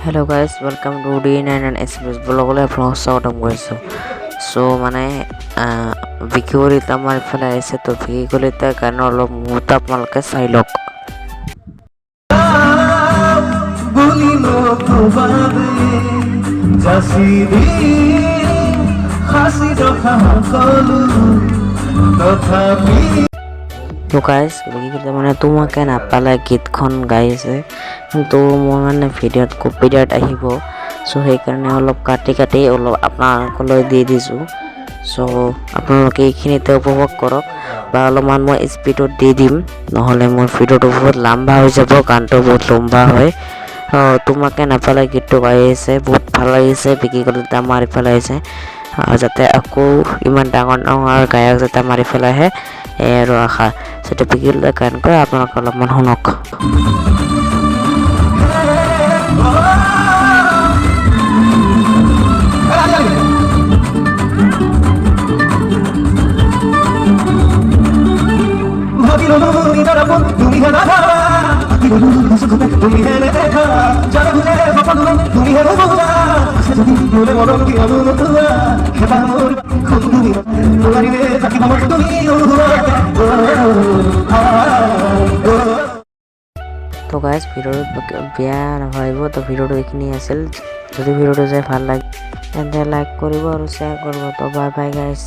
Hello guys, welcome to D9 and Express ব্লগলৈ আপোনালোক স্বাগতম কৰিছোঁ। চ' মানে বিকি কলিতা আমাৰ ইফালে আহিছে, তো বিকি কলিতাৰ কাৰণে অলপ মুহূৰ্ত আপোনালোকে চাই লওক। তো গাইজ বিকি কলিতা মানে তোমাকে নাপালে গীতখন গাইছে, কিন্তু মোৰ মানে ভিডিঅ'ত কপিৰাইট আহিব, চ' সেইকাৰণে অলপ কাটি অলপ আপোনালোকলৈ দি দিছোঁ। চ' আপোনালোকে এইখিনিতে উপভোগ কৰক, বা অলপমান মই স্পীডত দি দিম, নহ'লে মোৰ ভিডিঅ'টো বহুত লম্বা হৈ যাব, গানটো বহুত লম্বা হয়। তোমাকে নাপালে গীতটো গাই আছে, বহুত ভাল লাগিছে। বিকি কলিতা আমাৰ ইফালে আহিছে, যাতে আকৌ ইমান ডাঙৰ গায়ক যাতে আমাৰ ইফালে আহে আৰু আশা। যাতে বিকি কলিতা গান কৰে, আপোনালোকে অলপমান শুনক। তো গাইজ ভিডিঅ'টো বেয়া নাভাবিব, তো ভিডিঅ'টো এইখিনি আছিল। যদি ভিডিঅ'টো চাই ভাল লাগে তেন্তে লাইক কৰিব আৰু শ্বেয়াৰ কৰিব। তো বাই বাই গাইজ।